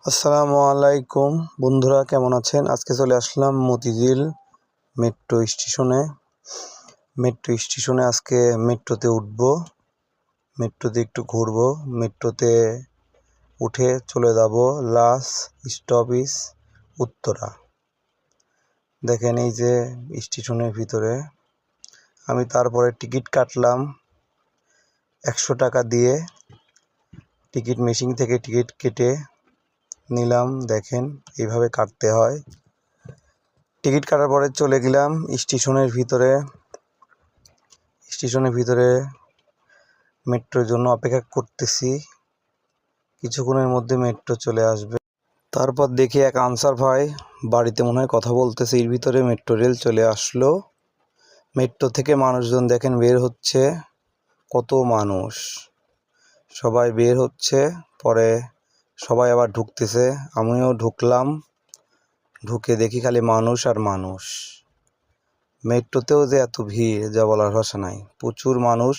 আসসালামু আলাইকুম বন্ধুরা, কেমন আছেন? আজকে চলে আসলাম মতিঝিল মেট্রো স্টেশনে। আজকে মেট্রোতে উঠব, মেট্রোতে একটু ঘুরবো। মেট্রোতে উঠে চলে যাব লাস্ট স্টপেজ উত্তরা। দেখেন এই যে স্টেশনের ভিতরে আমি তারপরে টিকিট কাটলাম 100 টাকা দিয়ে। টিকিট মেশিন থেকে টিকিট কেটে নিলাম। দেখেন এইভাবে কাটতে হয়। টিকিট কাটার পরে চলে গেলাম স্টেশনের ভিতরে মেট্রোর জন্য অপেক্ষা করতেছি। কিছুক্ষণের মধ্যে মেট্রো চলে আসবে। তারপর দেখি এক আনসার ভাই বাড়িতে মনে হয় কথা বলতেছে। এর ভিতরে মেট্রো রেল চলে আসলো। মেট্রো থেকে মানুষজন দেখেন বের হচ্ছে, কত মানুষ, সবাই বের হচ্ছে। পরে সবাই আবার ঢুকতেছে, আমিও ঢুকলাম। ঢুকে দেখি খালি মানুষ আর মানুষ। মেট্রোতেও যে এত ভিড় যা বলার ভাষা নাই, প্রচুর মানুষ।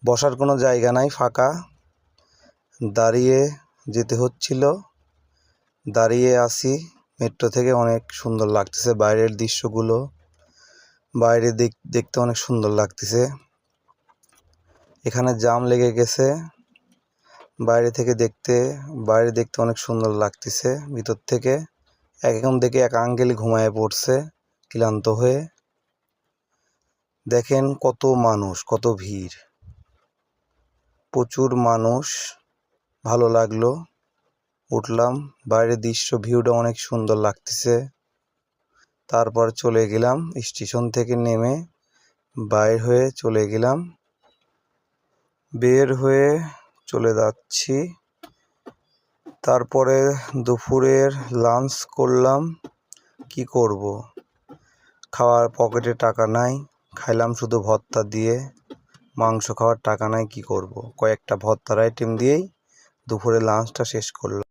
বসার কোনো জায়গা নাই, ফাঁকা। দাঁড়িয়ে যেতে হচ্ছিল, দাঁড়িয়ে আসি। মেট্রো থেকে অনেক সুন্দর লাগতেছে বাইরের দৃশ্যগুলো। বাইরে দেখতে অনেক সুন্দর লাগতেছে। এখানে জাম লেগে গেছে। বাইরে দেখতে অনেক সুন্দর লাগতেছে। ভিতর থেকে এখন দেখে এক আঙ্কেল ঘুমায় পড়ছে ক্লান্ত হয়ে। দেখেন কত মানুষ, কত ভিড়, প্রচুর মানুষ। ভালো লাগলো, উঠলাম। বাইরের ভিউটা অনেক সুন্দর লাগতেছে। তারপর চলে গেলাম স্টেশন থেকে নেমে বের হয়ে চলে যাচ্ছি। তারপরে দুপুরের লাঞ্চ করলাম। কি করব, খাওয়ার পকেটে টাকা নাই, খাইলাম শুধু ভর্তা দিয়ে। মাংস খাওয়ার টাকা নাই, কি করব? কয়েকটা ভর্তার আইটেম দিয়েই দুপুরে লাঞ্চটা শেষ করলাম।